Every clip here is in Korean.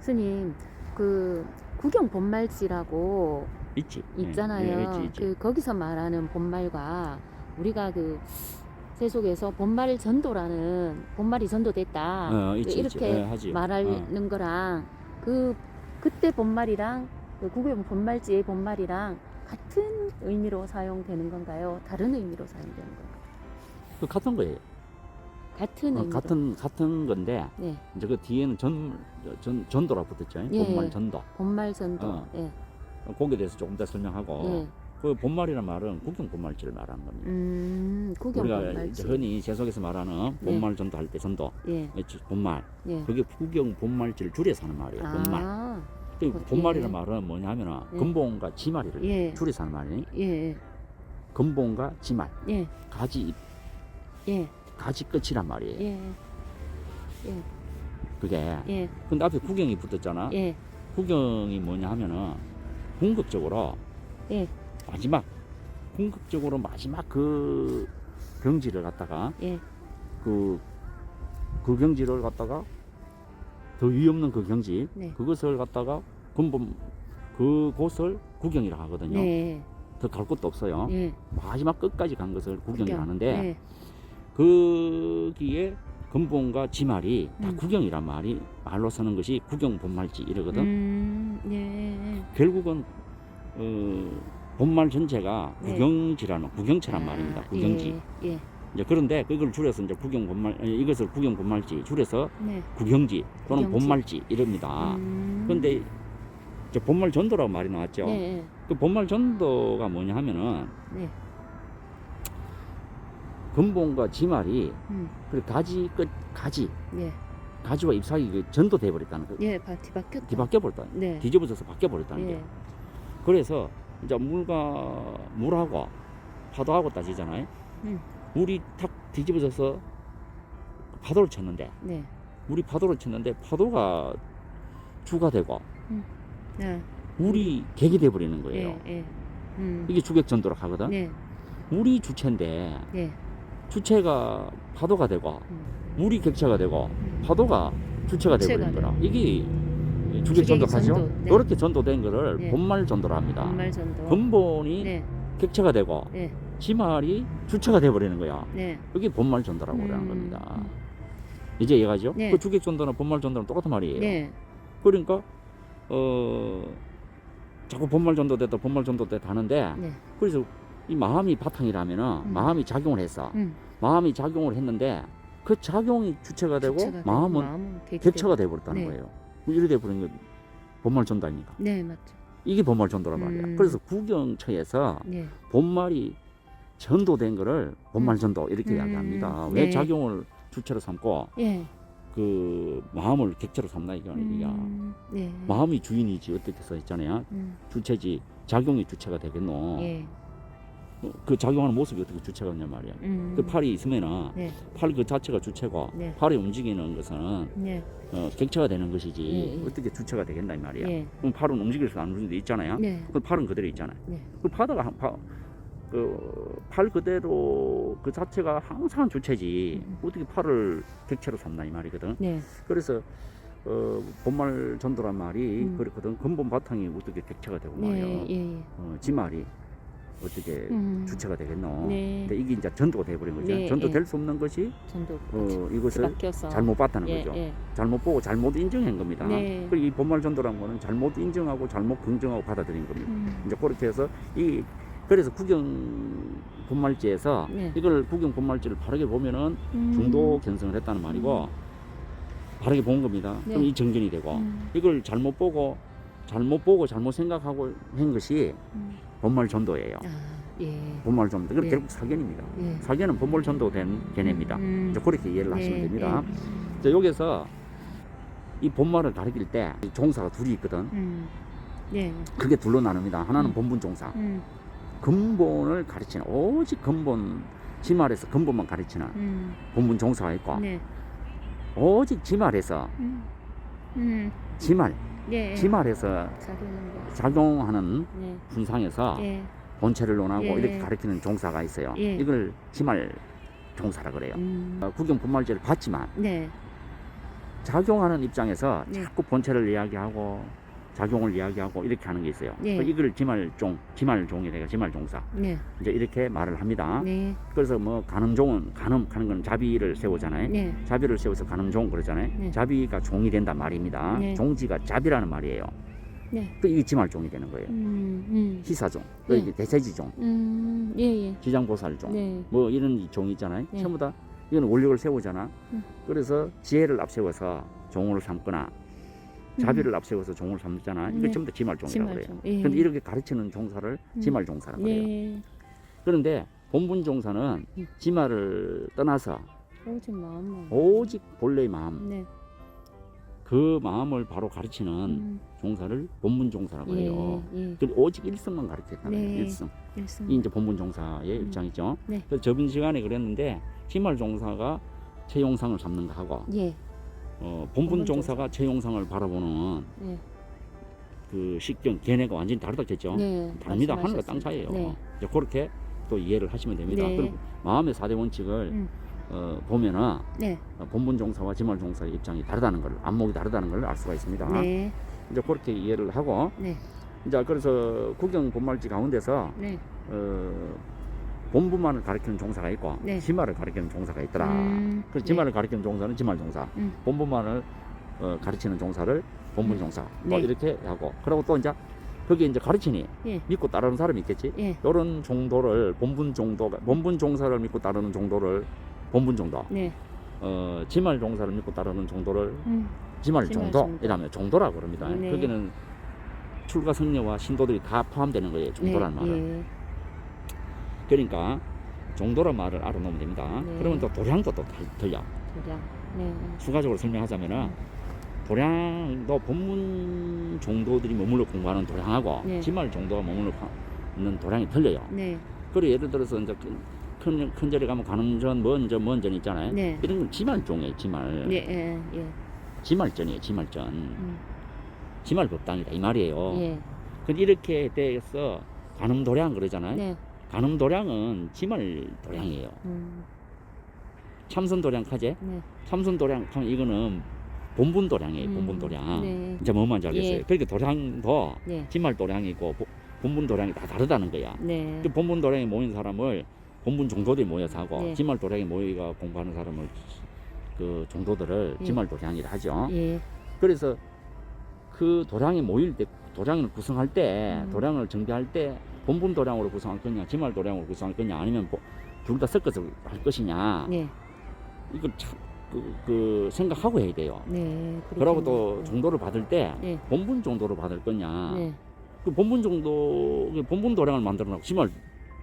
스님, 그 구경 본말지라고 있지. 있잖아요. 있지. 그 거기서 말하는 본말과 우리가 그 세속에서 본말 전도라는 본말이 전도됐다 있지, 이렇게 하지. 말하는 거랑 그때 본말이랑 그 구경 본말지의 본말이랑 같은 의미로 사용되는 건가요? 다른 의미로 사용되는 건가요? 그 같은 거예요. 같은 의미로. 같은 건데 네. 이제 그 뒤에는 전도라 붙었죠. 예. 본말 전도. 본말 전도. 예. 거기에 대해서 조금 더 설명하고. 예. 그 본말이라는 말은 구경 본말지를 말하는 겁니다. 구경 우리가 본말지. 흔히 세속에서 말하는 본말 전도할 때 전도, 예. 본말, 예. 그게 구경 본말지를 줄여서 하는 말이에요. 본말. 그 본말이라는 말은 뭐냐면은 근본과 지말이를 줄여서 하는 말이니. 예. 근본과 지말, 예. 가지, 예. 가지 끝이란 말이에요. 예. 예. 그게. 예. 근데 앞에 구경이 붙었잖아. 예. 구경이 뭐냐 하면은 궁극적으로 예. 궁극적으로 마지막 그 경지를 갖다가 예. 그 경지를 갖다가 더 위없는 그 경지, 네. 그것을 갖다가 근본 그곳을 구경이라 하거든요. 네. 더 갈 곳도 없어요. 예. 마지막 끝까지 간 것을 구경이라 하는데 네. 거기에 근본과 지말이 다 음. 구경이란 말로 쓰는 것이 구경 본말지 이러거든. 예. 결국은 본말 전체가 네. 구경체란 말입니다. 구경지. 예. 이제 그런데 그걸 줄여서 이제 이것을 구경 본말지 줄여서 네. 구경지 또는 구경지. 본말지 이럽니다. 그런데 이제 본말 전도라고 말이 나왔죠. 네. 그 본말 전도가 뭐냐 하면은 네. 근본과 지말이 그리고 가지 네. 가지와 잎사귀 그 전도돼 버렸다는 거. 예, 뒤바뀌었다. 뒤바뀌어 버렸다. 네. 뒤집어져서 바뀌어 버렸다는 게. 그래서 이제 물하고 파도하고 따지잖아요. 물이 탁 뒤집어져서 파도를 쳤는데, 네. 물이 파도를 쳤는데 파도가 주가 되고 네. 물이 객이 돼 버리는 거예요. 예. 이게 주객 전도라 하거든. 네. 물이 주체인데 네. 주체가 파도가 되고 물이 객체가 되고 파도가 주체가 돼 버리는 거라. 이게 주객 전도하죠. 네. 이렇게 전도된 거를 네. 본말 전도라 합니다. 본말 전도. 근본이 네. 객체가 되고 네. 지말이 주체가 돼 버리는 거야. 네. 이게 본말 전도라고 그러는 겁니다. 이제 이해가죠? 네. 그 주객 전도나 본말 전도는 똑같은 말이에요. 네. 그러니까 자꾸 본말 전도됐다 하는데 네. 그래서 이 마음이 바탕이라면은 마음이 작용을 했어. 마음이 작용을 했는데 그 작용이 주체가 되고 마음은 객체가 돼 버렸다는 네. 거예요. 이렇게 돼 버린 게 본말 전도 아닙니까? 네, 맞죠. 이게 본말 전도란 말이야. 그래서 구경처에서 네. 본말이 전도된 거를 본말 전도 이렇게 이야기합니다. 왜 네. 작용을 주체로 삼고 예. 그 마음을 객체로 삼나 이거 네. 마음이 주인이지 어떻게 써 있잖아요. 주체지 작용이 주체가 되겠노. 예. 그 작용하는 모습이 어떻게 주체가 있냐 말이야. 그 팔이 있으면은 네. 팔 그 자체가 주체고 네. 팔이 움직이는 것은 네. 객체가 되는 것이지 예. 어떻게 주체가 되겠나 이 말이야. 예. 그럼 팔은 움직일 수 없는 데 있잖아요. 네. 그 팔은 그대로 있잖아요. 네. 그 팔 그대로 그 자체가 항상 주체지 어떻게 팔을 객체로 삼나 이 말이거든. 네. 그래서 본말 전도란 말이 그렇거든. 근본 바탕이 어떻게 객체가 되고 말이야. 예. 지말이 어떻게 주체가 되겠노. 네. 근데 이게 이제 전도가 돼버린 거죠. 네, 전도될 수 없는 것이 전도 이것을 바뀌어서. 잘못 봤다는 예, 거죠. 예. 잘못 보고 잘못 인정한 겁니다. 네. 그리고 이 본말 전도라는 거는 잘못 인정하고 잘못 긍정하고 받아들인 겁니다. 이제 그렇게 해서 그래서 구경 본말지에서 네. 이걸 구경 본말지를 바르게 보면은 중도 견성을 했다는 말이고 바르게 본 겁니다. 네. 그럼 이 정견이 되고 이걸 잘못 보고 잘못 생각하고 한 것이 본말 전도예요. 아, 예. 본말 전도. 이건 네. 결국 사견입니다. 예. 사견은 본말 전도된 개념입니다. 이제 그렇게 이해를 하시면 됩니다. 예. 자, 여기서 이 본말을 가리킬 때 종사가 둘이 있거든. 예. 그게 둘로 나눕니다. 하나는 본분 종사. 근본을 가르치는 오직 근본 지말에서 근본만 가르치는 본분 종사가 있고 네. 오직 지말에서 예. 지말에서 작용하는 네. 분상에서 예. 본체를 논하고 예. 이렇게 가르치는 종사가 있어요. 예. 이걸 지말 종사라 그래요. 구경 본말제를 봤지만 네. 작용하는 입장에서 네. 자꾸 본체를 이야기하고 작용을 이야기하고 이렇게 하는 게 있어요. 네. 이걸 지말종이래요. 지말종사. 네. 이제 이렇게 말을 합니다. 네. 그래서 뭐 간음종은 간음하는 건 자비를 세우잖아요. 네. 자비를 세워서 간음종 그러잖아요. 네. 자비가 종이 된단 말입니다. 네. 종지가 자비라는 말이에요. 네. 그 이게 지말종이 되는 거예요. 희사종, 또 네. 이게 대세지종, 예, 예. 지장보살종, 네. 뭐 이런 종이 있잖아요. 네. 전부 다 이건 원력을 세우잖아. 음. 그래서 지혜를 앞세워서 종을 삼거나 자비를 앞세워서 종을 삼잖아. 이거 네. 전부 다 지말종이라고 그래요. 지말종. 예. 근데 이렇게 가르치는 종사를 지말종사라고 그래요. 네. 그런데 본분 종사는 지말을 떠나서 오직 마음만. 오직 본래의 마음, 네. 그 마음을 바로 가르치는 종사를 본분 종사라고 해요. 예. 그 오직 일성만 가르쳤다는 네. 거예요. 일성. 일성. 이 이제 본분 종사의 입장이죠. 네. 그래서 저번 시간에 그랬는데 지말 종사가 최용상을 잡는 거 하고 예. 본분 본분 종사가 최용상을 바라보는 예. 그 식견 견해가 완전히 다르다겠죠. 네. 다릅니다. 하늘과 땅 말씀하셨습니다. 차이예요. 네. 이제 그렇게 또 이해를 하시면 됩니다. 네. 그리고 마음의 4대 원칙을 보면은 네. 본분 종사와 지말 종사의 입장이 다르다는 걸, 안목이 다르다는 걸 알 수가 있습니다. 네. 이제 그렇게 이해를 하고 네. 이제 그래서 구경 본말지 가운데서 네. 본분만을 가리키는 종사가 있고 네. 지말을 가리키는 종사가 있더라. 그래서 네. 지말을 가리키는 종사는 지말 종사, 본분만을 가르치는 종사를 본분 종사. 네. 이렇게 하고 그리고 또 이제 거기 이제 가르치니 예. 믿고 따르는 사람이 있겠지. 예. 이런 정도를 본분 종사를 믿고 따르는 정도를 본분 정도. 네. 지말 종사를 믿고 따르는 정도를 지말 지말 정도 정도. 이라면 정도라고 합니다. 네. 거기는 출가 성녀와 신도들이 다 포함되는 거예요. 정도라는 말은. 예. 그러니까 정도란 말을 알아놓으면 됩니다. 네. 그러면 또 도량도 또 틀려. 도량. 네. 추가적으로 설명하자면은 도량도 본문 정도들이 머물러 공부하는 도량하고 네. 지말 정도가 머물러 있는 도량이 틀려요. 네. 그리고 예를 들어서 이제 큰 절에 가면 간음전, 먼전 있잖아요. 네. 이런 건 지말종이에요. 지말. 네. 예. 예. 지말전이에요. 지말전. 지말 법당이다 이 말이에요. 예. 근데 이렇게 돼서 간음도량 그러잖아요. 네. 간음도량은 지말 도량이에요. 참선도량 하제. 네. 참선도량 하면 이거는 본분도량이에요. 본분도량. 네. 이제 뭔 말인지 알겠어요. 예. 그러니까 도량도 네. 지말도량이고 본분도량이 다 다르다는 거야. 네. 그 본분도량에 모인 사람을 본분 정도들이 모여서 하고 네. 지말도량에 모여가 공부하는 사람을 그 정도들을 예. 지말도량이라 하죠. 예. 그래서 그 도량에 모일 때 도량을 구성할 때 도량을 정비할 때 본분 도량으로 구성할 거냐 지말 도량으로 구성할 거냐 아니면 둘 다 섞어서 할 것이냐 네. 이걸 참 그 생각하고 해야 돼요. 네. 그러고 또 그렇겠네요. 정도를 받을 때 네. 본분 정도로 받을 거냐 네. 그 본분 정도 본분 도량을 만들어 놓고 지말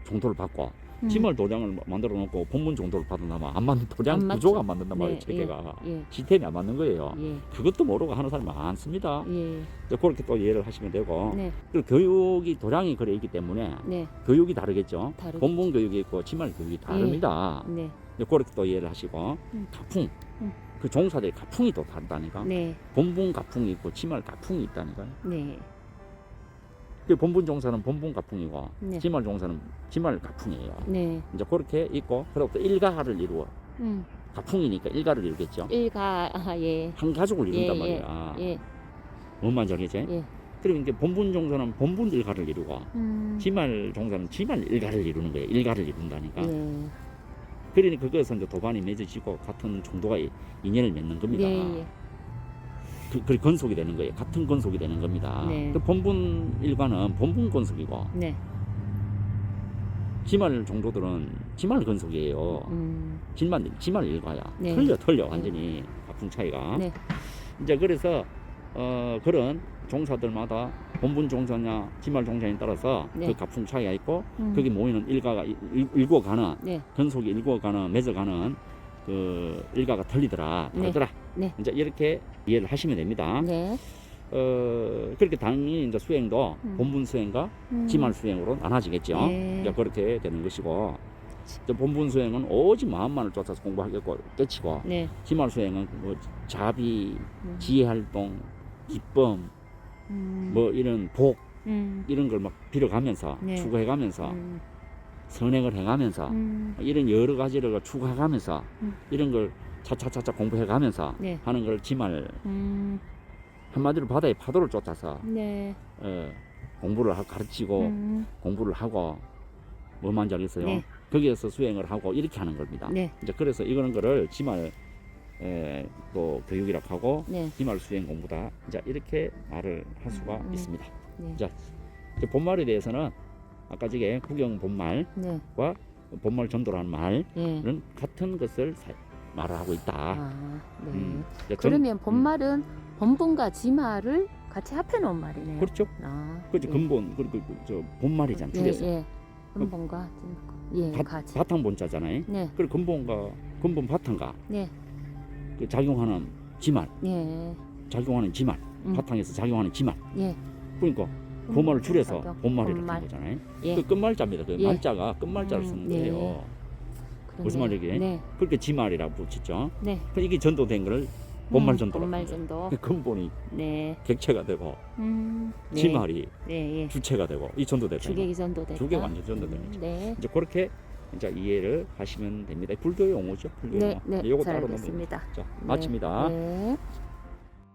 정도를 받고 지말 도량을 만들어 놓고 본분 정도를 받는다면 안 맞는 도량 안 구조가 맞죠. 안 맞는단 말이에요. 네, 체계가 예. 시스템이 안 맞는 거예요. 예. 그것도 모르고 하는 사람이 많습니다. 예. 이제 그렇게 또 이해를 하시면 되고 네. 그리고 교육이 도량이 그래 있기 때문에 네. 교육이 다르겠죠. 다르겠죠. 본분 교육이 있고 지말 교육이 다릅니다. 네. 이제 그렇게 또 이해를 하시고 가풍 그 종사들의 가풍이 또 다르다니까. 네. 본분 가풍이 있고 지말 가풍이 있다니까요. 네. 그 본분 종사는 본분 가풍이고 네. 지말 종사는 지말 가풍이에요. 네. 이제 그렇게 있고 그리고 또 일가를 이루어 가풍이니까 일가를 이루겠죠. 일가 예. 한 가족을 이룬단 예, 말이야. 예. 뭔 말인지 알겠지? 예. 그리고 이제 본분 종사는 본분 일가를 이루고 지말 종사는 지말 일가를 이루는 거예요. 일가를 이룬다니까. 예. 그러니 그것은 이제 도반이 맺어지고 같은 정도가 인연을 맺는 겁니다. 예. 예. 그 건속이 되는 거예요. 같은 건속이 되는 겁니다. 네. 그 본분 일가는 본분 건속이고 네. 지말 정도들은 지말 건속이에요. 지말 일가야. 네. 틀려 완전히 가풍 차이가. 네. 이제 그래서 그런 종사들마다 본분 종사냐 지말 종사에 따라서 네. 그 가풍 차이가 있고 거기 모이는 일가가 일궈가는 네. 건속이 일궈가는 맺어가는 그 일가가 틀리더라 네. 다르더라. 네. 이제 이렇게 이해를 하시면 됩니다. 네. 그렇게 당연히 이제 수행도 본분 수행과 지말 수행으로 나눠지겠죠. 네. 이제 그렇게 되는 것이고 이제 본분 수행은 오직 마음만을 쫓아서 공부하겠고 깨치고 네. 지말 수행은 뭐 자비, 지혜 활동, 기쁨, 뭐 이런 복 이런 걸 막 빌어가면서 네. 추구해가면서 선행을 해가면서 이런 여러 가지를 추구해가면서 이런 걸 차차차차 공부해가면서 네. 하는 걸 지말, 음, 한마디로 바다의 파도를 쫓아서 네. 공부를 가르치고 공부를 하고 뭐 말인지 알겠어요? 네. 거기에서 수행을 하고 이렇게 하는 겁니다. 네. 이제 그래서 이거는 거를 지말 또 교육이라고 하고 네. 지말 수행 공부다. 이제 이렇게 말을 할 수가 있습니다. 네. 자, 이제 본말에 대해서는 아까 저게 구경 본말과 네. 본말 전도라는 말은 예. 같은 것을 말을 하고 있다. 아, 네. 이제 그러면 본말은 본분과 지말을 같이 합해 놓은 말이네요. 그렇죠. 아, 그죠. 예. 근본 그리고 저 본말이잖아. 줄여서 예, 예. 근본과 지말. 예, 같이. 바탕 본자잖아요. 네. 그리고 근본 바탕과 네. 그 작용하는 지말, 예. 작용하는 지말, 음. 바탕에서 작용하는 지말. 예. 그러니까 그 말을 줄여서 작용. 본말이라고 본말. 하는 거잖아요. 예. 그 끝말자입니다. 그 예. 말자가 끝말자를 쓰는 예. 거예요. 그러네요. 무슨 말이게? 네. 그렇게 지말이라고 붙였죠. 네. 그 이게 전도된 거를 본말 전도라고 본말 하는 거예요. 전도. 그 근본이 네. 객체가 되고 네. 지말이 네, 예. 주체가 되고 이 전도됐다. 주객이 전도됐다. 주객 완전 전도된 거죠. 네. 이제 그렇게 이제 이해를 하시면 됩니다. 불교 용어죠. 불교 네, 용어. 네. 요거 잘 따로 알겠습니다. 자, 네. 마칩니다. 네.